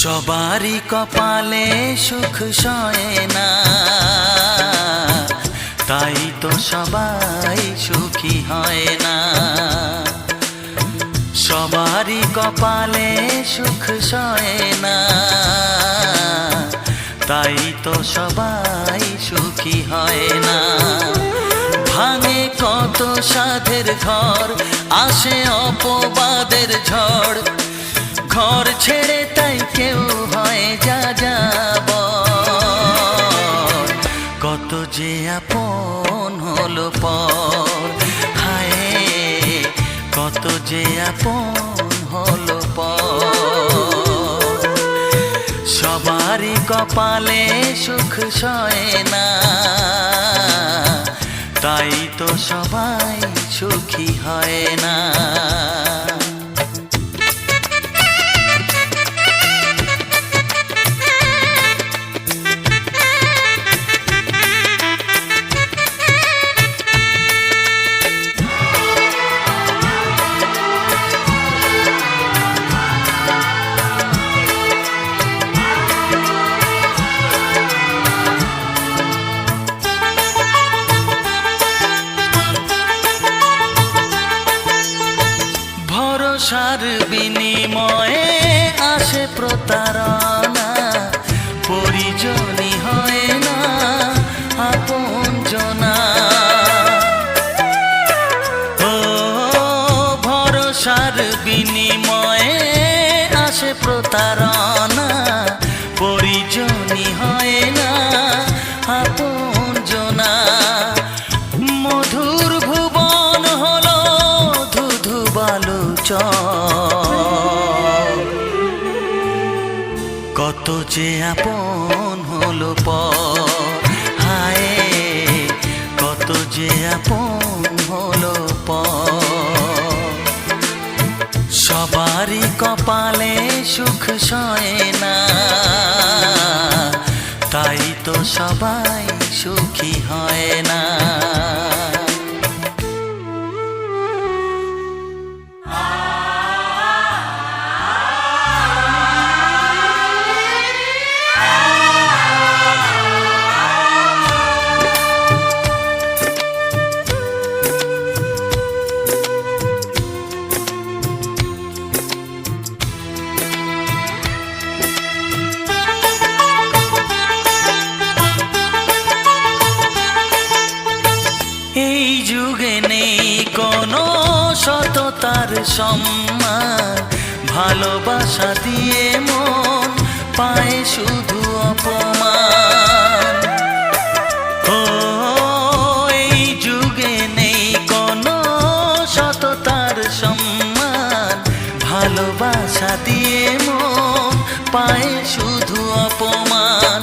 সবারই কপালে সুখ সয় না, তাই তো সবাই সুখী হয় না। সবারই কপালে সুখ সয় না, তাই তো সবাই সুখী হয় না। ভাঙে কত সাধের ঘর, আসে অপবাদের ঝড়, ঘর ছেড়ে তাই কেউ হয় যাযাবর। কত যে আপন হলো পর, হায় কত যে আপন হলো পর। সবারই কপালে সুখ সয় না, তাই তো সবাই সুখী হয় না। ভরসার বিনিময়ে আসে প্রতারণা, পরিজনই হয় না আপনজনা। ও ভরসার বিনিময়ে আসে প্রতারণা, পরিজনই হয় না আপনজনা। মধুর ভুবন হলো ধুধু বালুচর, কত যে আপন হলো পর, হায় কত যে আপন হলো পর। সবারই কপালে সুখ সয় না, তাই তো সবাই সুখী হয় না। এই যুগে নেই কোনো সততার সম্মান, ভালোবাসা দিয়ে মন পায় শুধু অপমান। ও এই যুগে নেই কোনো সততার সম্মান, ভালোবাসা দিয়ে মন পায় শুধু অপমান।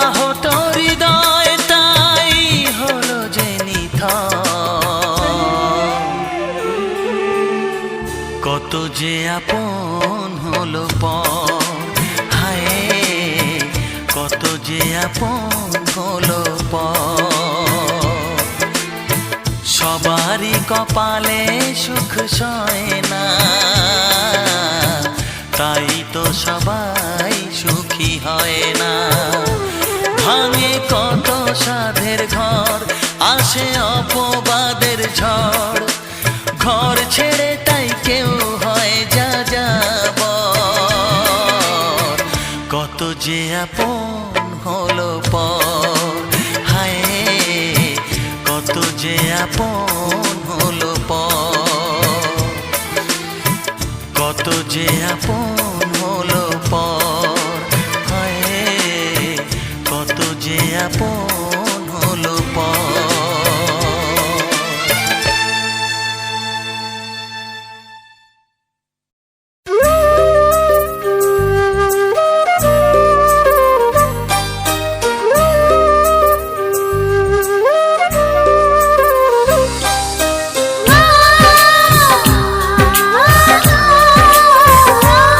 আহত হৃদয় তাই হলো যে কত যে আপন হলো পর, হায় কত যে আপন হলো পর। সবারই কপালে সুখ সয় না, তাই তো সবাই সুখী হয় না। ভাঙে কত সাধের ঘর, আসে অপবাদের ঝড়, ঘর ছেড়ে তাই কেউ হয় যাযাবর। কত যে আপন হলো পর, হায় কত যে আপন হলো পর। কত যে আপন হলো পর, হায় কত যে আপন হলো পর। Oh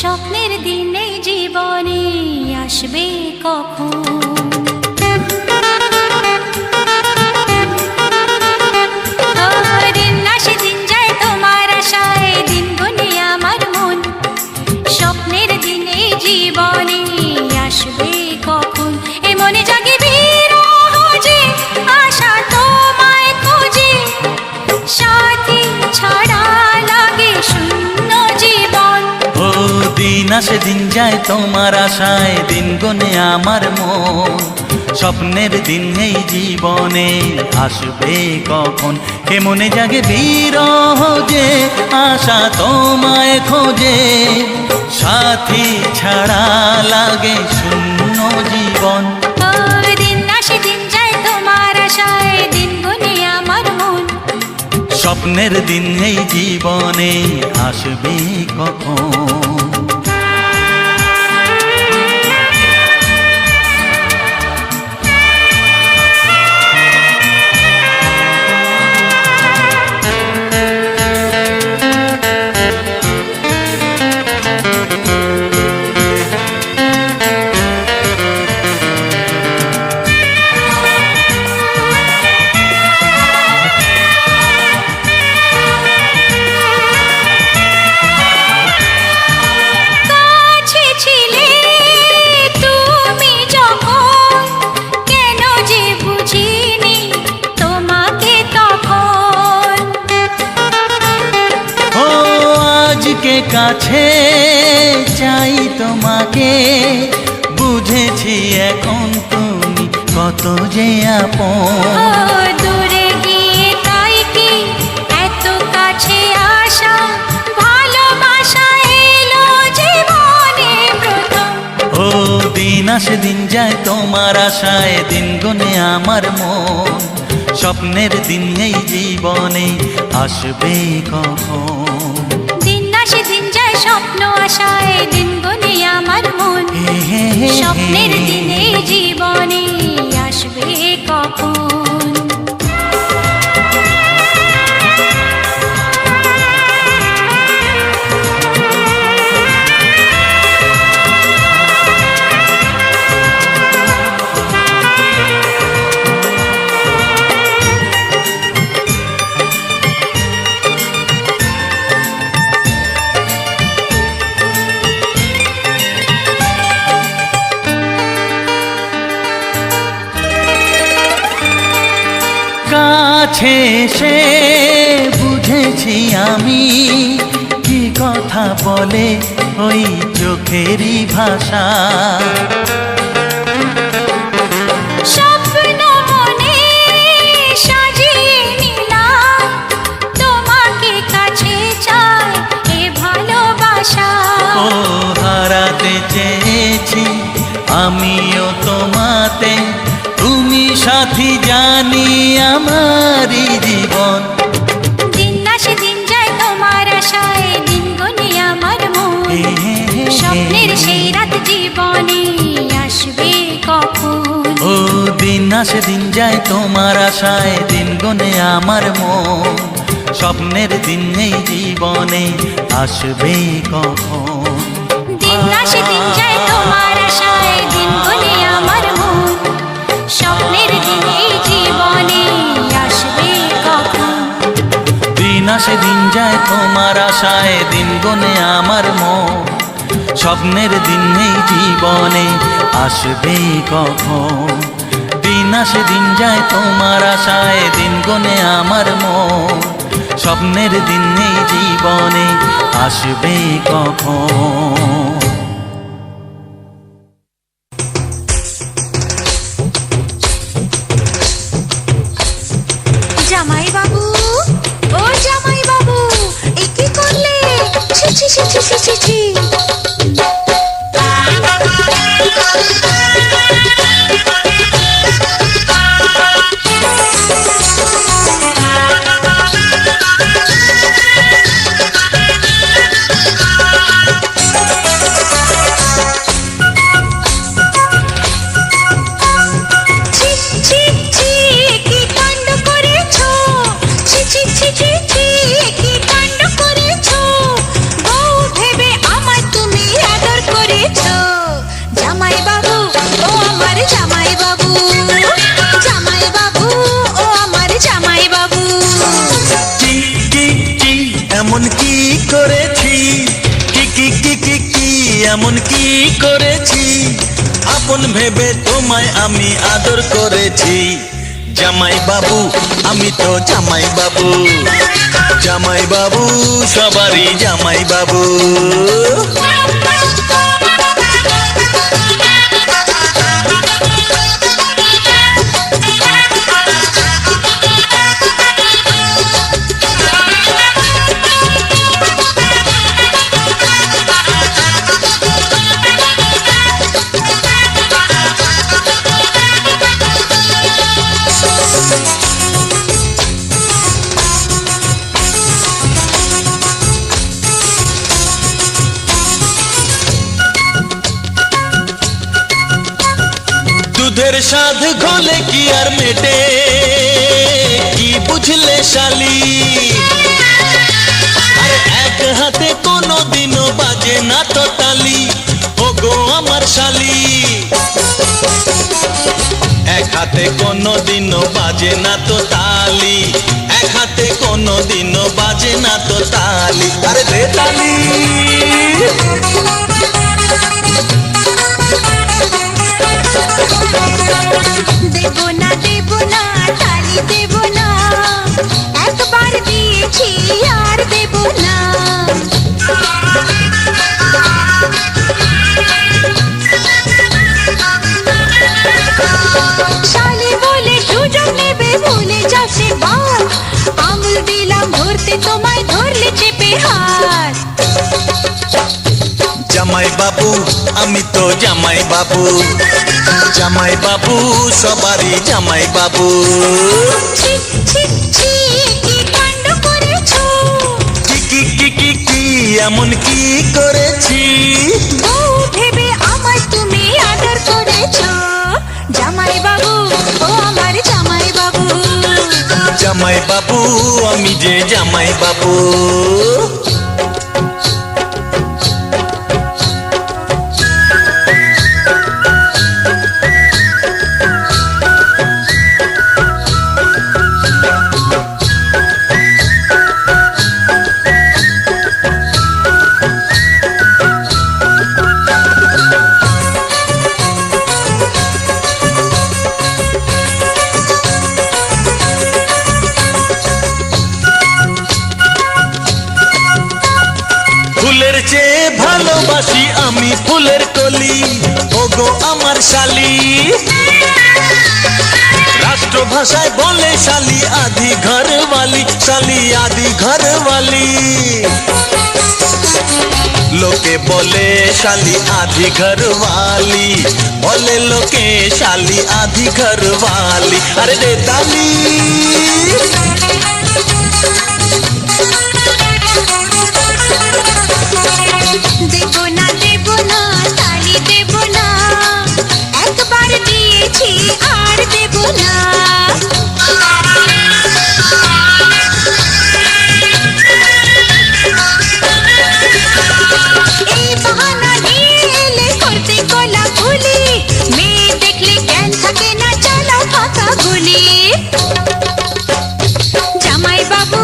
স্বপ্নের দিনে জীবনে আসবে কখন? দিন আসে দিন যায় তোমার আশায়, দিন গুনে আমার মন। স্বপ্নের দিনে জীবনে আসবে কখন? এ মনে জাগে বিরহ যে আশা তোমায় খোঁজে, সাথী ছাড়া লাগে শূন্য জীবন। ও দিন আসে দিন যায় তোমার আশায়, দিন গুনে আমার মন। স্বপ্নের দিন এই জীবনে আসবে কখন? কে মনে জাগে বিরহ যে আশা তোমায় খোঁজে, সাথী ছাড়া লাগে শূন্য জীবন। দিন আসে দিন যায় তোমার আশায়, দিন গুনে আমার মন। স্বপ্নের দিন এই জীবনে আসবে কখন? কাছে চাই তোমাকে, বুঝেছি এখন তুমি কত যে আপন। দূরে গিয়ে তাই কি এত কাছে আসা, ভালোবাসা এলো জীবনে প্রথম। ও দিন আসে দিন যায় তোমার আশায়, দিন গুনে আমার মন। স্বপ্নের দিন এই জীবনে আসবে কখন? দিন যায় স্বপ্ন আশায়, দিন গুনে আমার মন। স্বপ্নের দিনে জীবনে আসবে কখন? কাছে এসে বুঝেছি আমি কি কথা বলে ওই চোখেরই ভাষা। স্বপ্ন মনে সাজিয়ে নিলাম, তোমাকে কাছে চাই এ ভালোবাসা। ও হারাতে চেয়েছি আমিও তোমাতে, তুমি সাথী জানি আমারই জীবন। দিন আসে দিন যায় তোমার আশায়, দিন গুনে আমার মন। স্বপ্নের সেই রাত জীবনে আসবে কখন? ও দিন আসে দিন যায় তোমার আশায়, দিন গুনে আমার মন। স্বপ্নের দিন এই জীবনে আসবে কখন? দিন আসে দিন যায় তোমার আশায়, দিন গুনে আমার মন। স্বপ্নের দিন এই জীবনে আসবে কখন? দিন আসে দিন যায় তোমার আশায়, দিন গুনে আমার মন। স্বপ্নের দিন এই জীবনে আসবে কখন? দিন আসে দিন যায় তোমার আশায়, দিন গুনে আমার মন। স্বপ্নের দিন এই জীবনে আসবে কখন? জামাই বাবু, ও জামাই বাবু, এ কি করলে? ছি ছি ছি ছি ছি ছি ছি। তুমি করেছি, কি কি কি কি কি এমন কি করেছি, আপন ভেবে তোমায় আমি আদর করেছি। জামাই বাবু আমি তো জামাই বাবু, জামাই বাবু সবারই জামাই বাবু। দুধের স্বাদ ঘোলে কি আর মেটে, কি বুঝলে শালি, আরে এক হাতে কোনো দিনও বাজে না তো তালি, ও গো আমার শালি। এক হাতে কোনো দিনও বাজে না তো তালি, এক হাতে কোনো দিনও বাজে না তো তালি, আরে দে তালি। দেবো না তালি দেবো না, একবার দিয়েছি আর দেবো না। শালি বলে সুযোগ নেবে ভুলে যাও সে বাদ, আঙুল দিলাম ধরতে তোমায় ধরলে চেপে হাত। জামাই বাবু আমি তো জামাই বাবু, জামাই বাবু সবারই জামাই বাবু। ছি ছি ছি কি কাণ্ড করেছো, কি কি কি কি কি এমন কি করেছি, বউ ভেবে আমায় তুমি আদর করেছো। জামাই বাবু ও আমার জামাই বাবু, জামাই বাবু আমি যে জামাই বাবু। ফুলের চেয়ে ভালোবাসি আমি ফুলের কলি, ওগো আমার শালি। রাষ্ট্রভাষায় বলে শালি আধি ঘরওয়ালি, শালি আধি ঘরওয়ালি। লোকে বলে শালি আধি ঘরওয়ালি, বলে লোকে শালি আধি ঘরওয়ালি, আরে দে তালি। দেবো না তালি দেবো না, একবার দিয়েছি আর দেবো না। এই বাহানা নিয়ে এলে করতে গলা খুলি, মেয়ে দেখলে জ্ঞান থাকে না চালাও ফাঁকা গুলি। জামাই বাবু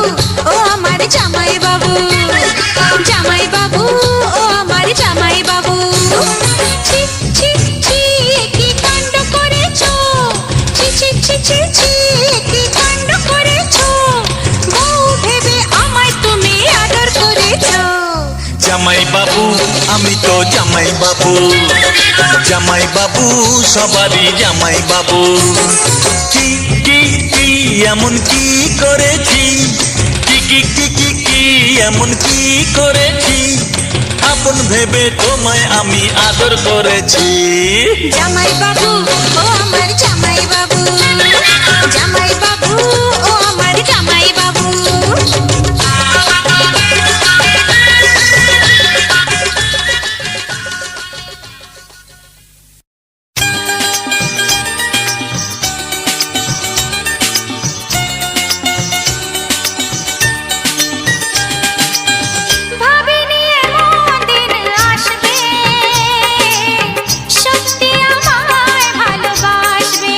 ও আমার জামাই বাবু, জামাই বাবু ও আমার জামাই বাবু। ছি ছি ছি কি কাণ্ড করেছো, ছি ছি ছি ছি ছি কি কাণ্ড করেছো, বউ ভেবে আমায় তুমি আদর করেছো। জামাই বাবু আমি তো জামাই বাবু, জামাই বাবু সবারই জামাই বাবু। কি কি কি এমন কি করেছি, কি কি কি কি কি এমন কি করেছি, আপন ভেবে তোমায় আমি আদর করেছি। জামাই বাবু ও আমার জামাই বাবু, জামাই বাবু ও আমার জামাই বাবু। ভাবিনি এমন দিন আসবে, সত্যি আমায় ভালোবাসবে।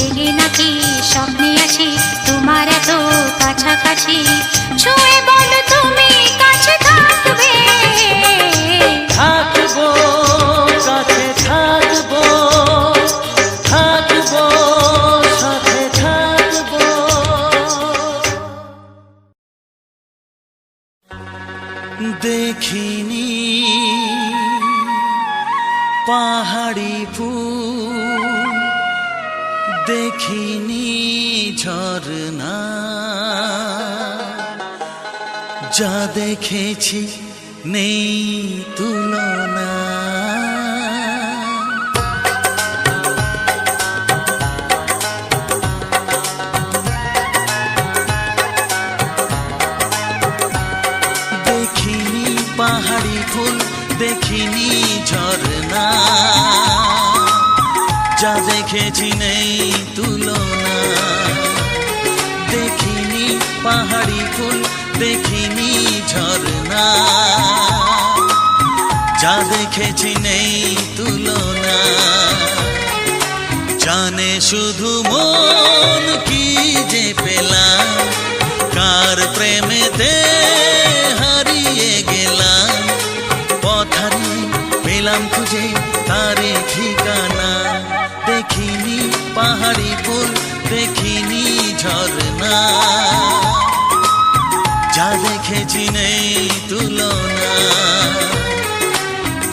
জেগে নাকি স্বপ্নে আসি তোমার এত কাছাকাছি, ছুঁয়ে বলো তুমি কাছে থাকবে। থাকবো কাছে থাকবো, থাকবো সাথে থাকবো। দেখিনি পাহাড়ি ফুল, দেখিনি ঝরনা, যা দেখেছি নেই তুলনা। দেখিনি পাহাড়ি ফুল, দেখিনি ঝরনা, যা দেখেছি নেই তুলনা। দেখিনি পাহাড়ি ফুল, দেখিনি ঝরনা, যা দেখেছি নেই তুলনা। জানে শুধু মন কি যে পেলাম, কার প্রেমেতে হারিয়ে গেলাম। পথ হারিয়ে পেলাম খুঁজে তারে ঠিকানা। দেখিনি পাহাড়ি ফুল, দেখিনি ঝরনা, যা দেখেছি নেই তুলনা।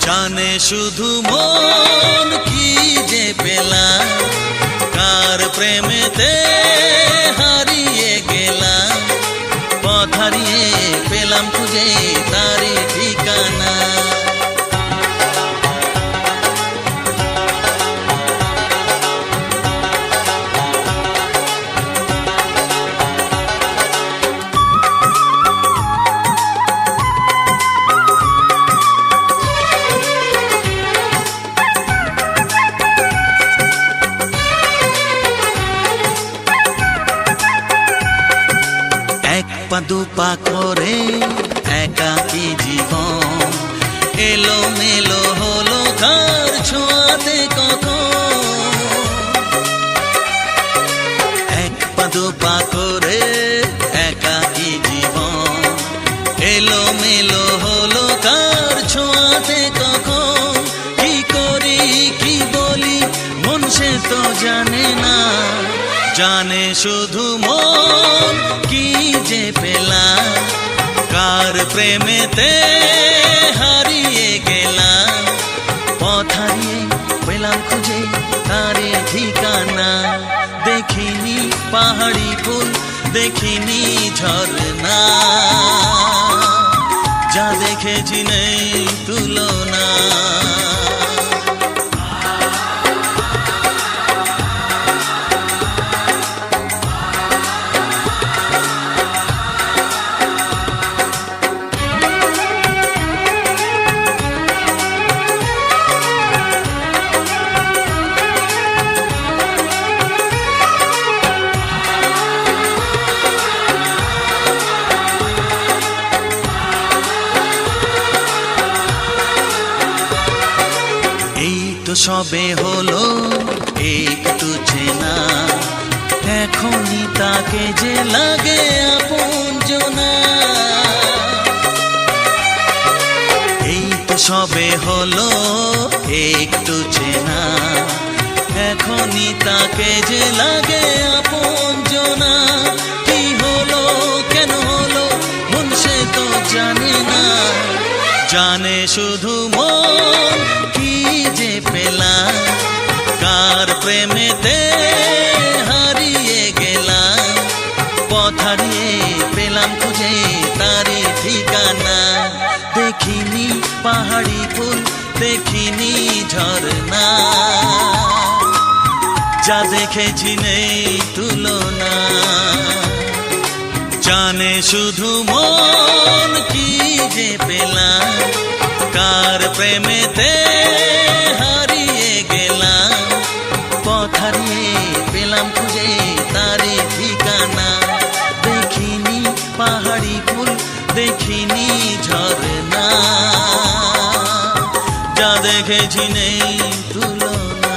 জানে শুধু মন কি যে পেলাম, কার প্রেমেতে হারিয়ে গেলাম। পথ হারিয়ে পেলাম খুঁজে তারে ঠিকানা। দুপা করে একাকী জীবন, এলো মেলো হলো কার ছোঁয়াতে কখন। এক পা দুপা করে একাকী জীবন, এলো মেলো হলো কার ছোঁয়াতে কখন। কি করি কি বলি মন সে তো জানে না, জানে শুধু মন কি যে পেলাম, কার প্রেমেতে হারিয়ে গেলাম। পথ হারিয়ে পেলাম খুঁজে তারে ঠিকানা। দেখিনি পাহাড়ি ফুল, দেখিনি ঝরনা, যা দেখেছি নেই তুলনা। সবে হলো একটু চেনা, এখনই তাকে যে লাগে আপনজনা। এই তো সবে হলো একটু চেনা, এখনই তাকে যে লাগে আপনজনা। কি হলো কেন হলো মন সে তো জানে না, জানে শুধু মন কি যে পেলাম, কার প্রেমেতে হারিয়ে গেলাম। পথ হারিয়ে পেলাম খুঁজে তারি ঠিকানা। দেখিনি পাহাড়ি ফুল, দেখিনি ঝরনা, যা দেখেছি নেই তুলনা। জানে শুধু মন কি যে পেলাম, কার প্রেমেতে হারিয়ে গেলাম। পথ হারিয়ে পেলাম খুঁজে তারে ঠিকানা। দেখিনি পাহাড়ি ফুল, দেখিনি ঝরনা, যা দেখেছি নেই তুলনা।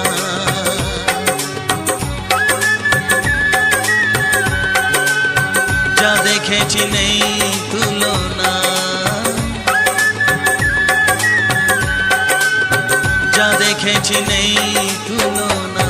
দেখেছি নেই তুলনা, যা দেখেছি নেই তুলনা।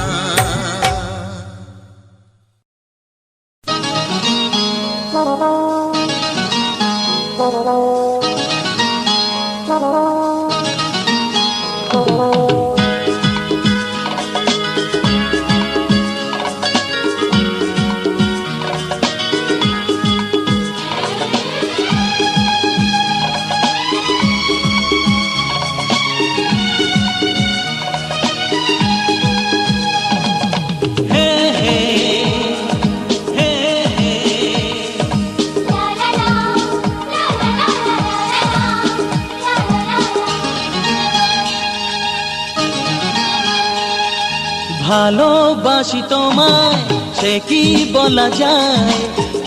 ভালোবাসি তোমায় সে কি বলা যায়,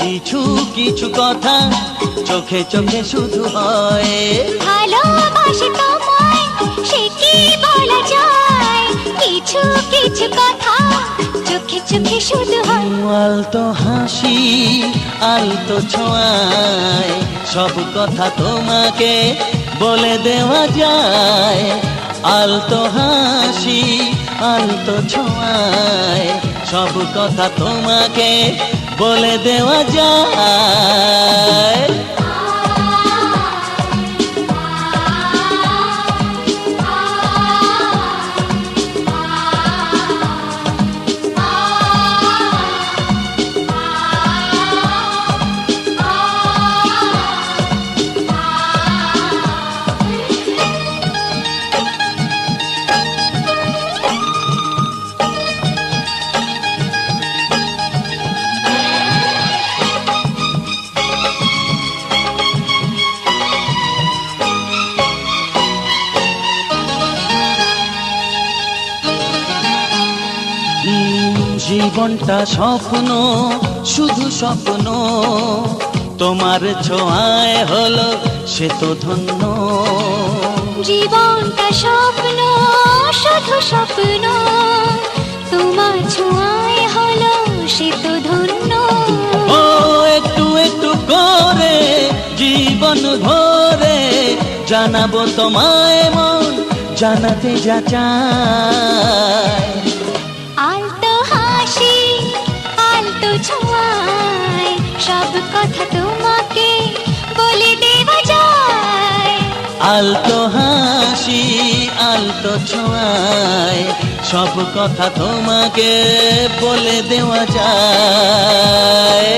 কিছু কিছু কথা চোখে চোখে শুধু হয়। ভালোবাসি তোমায় সে কি বলা যায়, কিছু কিছু কথা চোখে চোখে শুধু হয়। আলতো হাসি আলতো ছোঁয়ায় সব কথা তোমাকে বলে দেওয়া যায়। আলতো হাসি আলতো ছোঁয়ায় সব কথা তোমাকে বলে দেওয়া যায়। জীবনটা স্বপ্ন শুধু স্বপ্ন, তোমার ছোঁয়ায় হলো সে তো ধন্য। জীবনটা স্বপ্ন শুধু স্বপ্ন, তোমার ছোঁয়ায় হলো সে তো ধন্য। ও একটু একটু করে জীবন ভরে জানাবো তোমায় মন জানাতে যা চায়। আলতো হাসি আলতো ছোঁয়ায় সব কথা তোমাকে বলে দেওয়া যায়। আলতো হাসি আলতো ছোঁয়ায় সব কথা তোমাকে বলে দেওয়া যায়।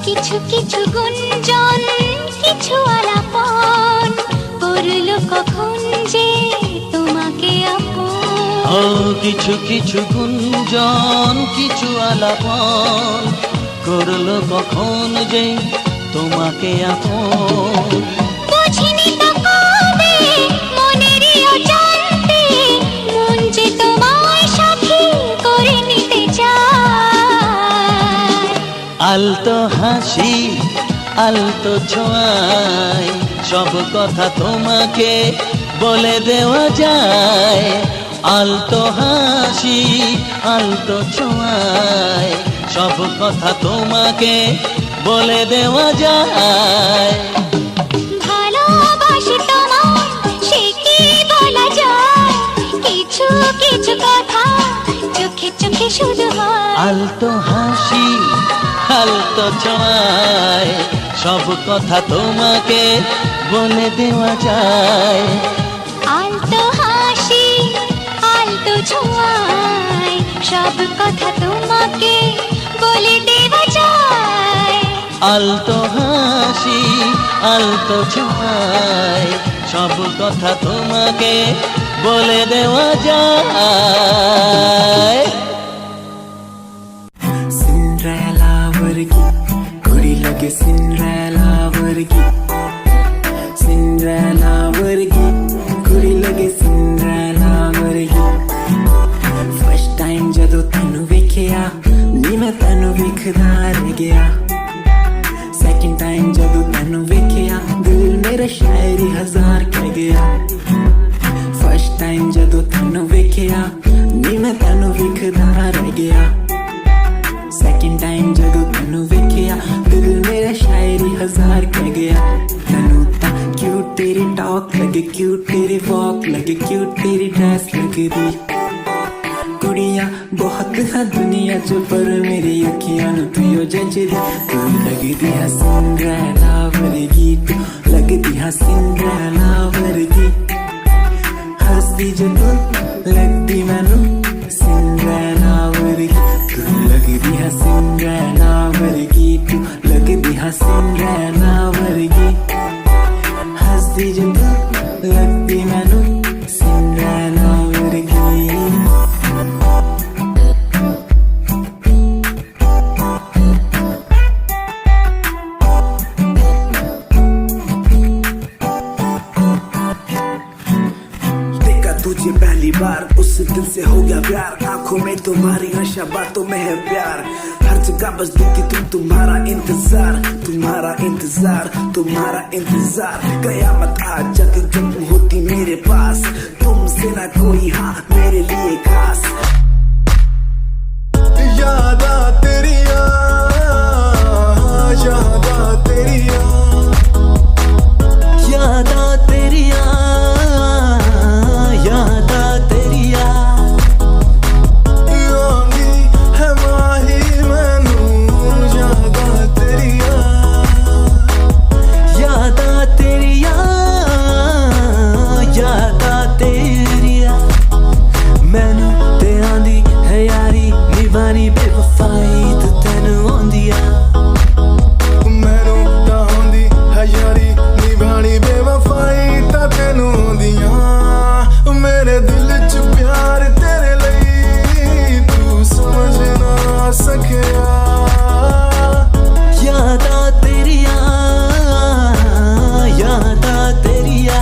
কিছু কিছু গুঞ্জন কিছু আলাপন করলো কখন যে তোমাকে আপন। ও কিছু কিছু গুঞ্জন কিছু আলাপন করলো কখন যে তোমাকে আপন। বুঝিনি তো কবে মনেরই অজান্তে মন যে তোমায় সাথী করে নিতে চায়। আলতো হাসি আলতো ছোঁয়ায় সব কথা তোমাকে বলে দেওয়া যায়। আলতো হাসি আলতো ছোঁয়ায় সব কথা তোমাকে বলে দেওয়া যায়। ভালোবাসি তোমায় সে কি বলা যায়, কিছু কিছু কথা চোখে চোখে শুধু হয়। আলতো হাসি আলতো ছোঁয়ায় সব কথা তোমাকে বলে দেওয়া যায়। আলতো হাসি আলতো ছোঁয়ায় সব কথা তোমাকে বলে দেওয়া যায়। আলতো হাসি আলতো ছোঁয়ায় সব কথা তোমাকে বলে দেওয়া যায়। सिंड्रेला वर्गी गोरी लगे सिंड्रेला वर्गी सिंड्रेला वर्गी कुड़ी लगे सिंड्रेला वर्गी फर्स्ट टाइम जदों तैनू वेखिया नी मैं तैनू वेखदा रह गया सेकंड टाइम जदों तैनू वेखिया दिल मेरा शायरी हजार कह गया फर्स्ट टाइम जदों तैनू वेखिया नी मैं तैनू वेखदा रह गया सेकंड टाइम जदों तैनू वेखिया दिल मेरा शायरी हजार कह गया तैनू ता क्यूट तेरी टॉक लगे क्यूट तेरी वॉक लगे क्यूट तेरी ड्रेस लगदी कुड़ियां बहुत है दुनिया च पर मेरी अखियां नू तू यो जचदी तू लगदी है सिंड्रेला वर्गी तू लगदी है सिंड्रेला वर्गी हंसदी जो तू लगदी मैनू सिंड्रेला वर्गी तू लगदी है सिंड्रेला वर्गी तू लगदी है सिंड्रेला वर्गी हंसदी जो तू लगदी मैनू सिंड्रेला वर्गी तुझे पहली बार उस दिल से हो गया प्यार आंखों में तुम्हारी नशा बातों में है प्यार हर जगह बस दिखी तुम्हारा इंतजार तुम्हारा इंतजार तुम्हारा इंतजार कयामत आज जाके जब तुम होती मेरे पास तुमसे ना कोई हाँ मेरे लिए खास यादा तेरिया यादा तेरिया यादा तेरिया यादा तेरिया आंधी है माही मैनू यादा तेरिया यादा तेरिया यादा तेरिया मैनू ते आंदी है यारी निभानी बेवफाई तू तैनू आंदिया मैनू तां आंदी है यारी निभानी बेवफाई तां तैनू आंदियां मेरे दिल च प्यार तेरे लिए तू समझ ना सकिया यादा तेरिया यादा तेरिया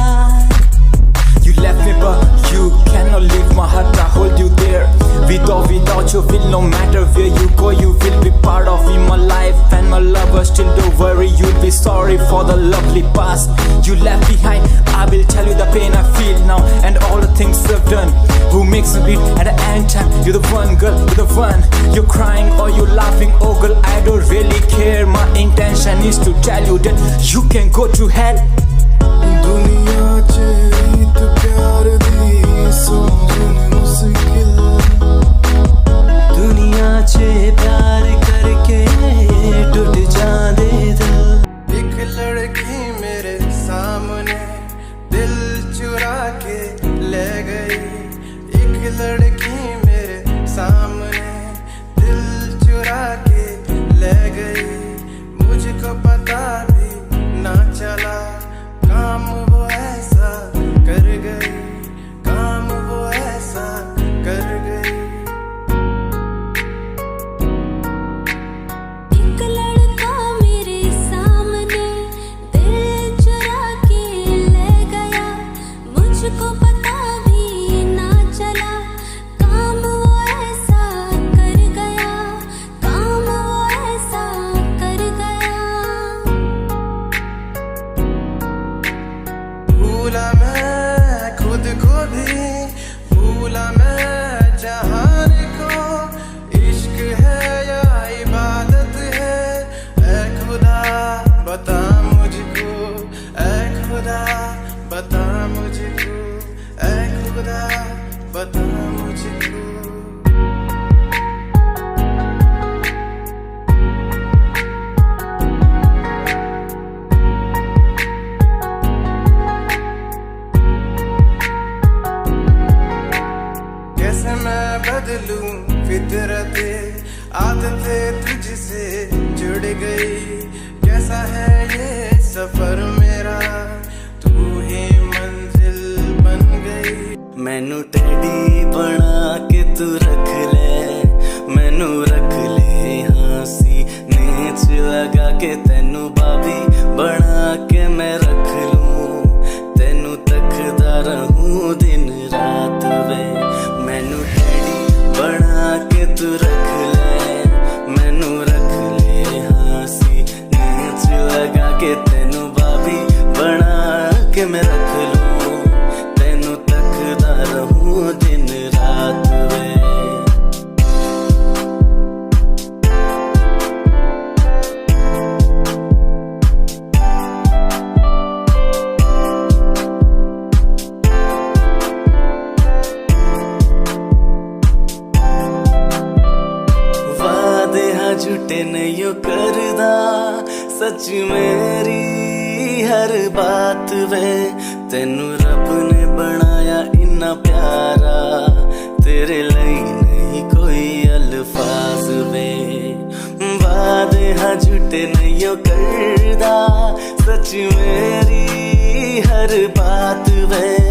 You left me but you cannot leave my heart, I hold you there Without you feel no matter where you go you will be part of in my life and my lover still don't worry you'll be sorry for the lovely past you left behind I will tell you the pain I feel now and all the things I've done who makes me bleed at the end time you're the one girl you're the one you're crying or you're laughing oh girl I don't really care my intention is to tell you that you can go to hell दुनिया च रीत प्यार दी समझन मुश्किल दुनिया च प्यार करके टूट जांदे दिल एक लड़की मेरे सामने दिल चुरा के ले गई एक लड़की मेरे सामने दिल चुरा के ले गई मुझको पता भी ना चला काम वो ऐसा कर गई काम वो ऐसा कर गई एक लड़का मेरे सामने दिल चुरा के ले गया मुझको पता भी ना चला काम वो ऐसा कर गया काम वो ऐसा कर गया भूला मैं खुद को भी भूला मैं जहान को इश्क है या इबादत है ऐ खुदा बता मुझको ऐ खुदा बता मुझको ऐ खुदा बता मुझको कैसे मैं बदलूं फितरते आदतें तुझसे जुड़ गई कैसा है ये सफर मेरा तू ही मंजिल बन गई मैनू टैडी बना के तू रख ले मैनू रख ले हाँसी नेच लगा के तैनू बाबी बना के मैं रख लूं में रख लूं तेनू तकदा रहूं दिन रात वे झूठे नहीं करदा सच मेरी हर बात वे तेनू रब ने बनाया इन्ना प्यारा तेरे लिए नहीं कोई अल्फाज वे वादे हाँ झूठे नहीं करदा सच मेरी हर बात वे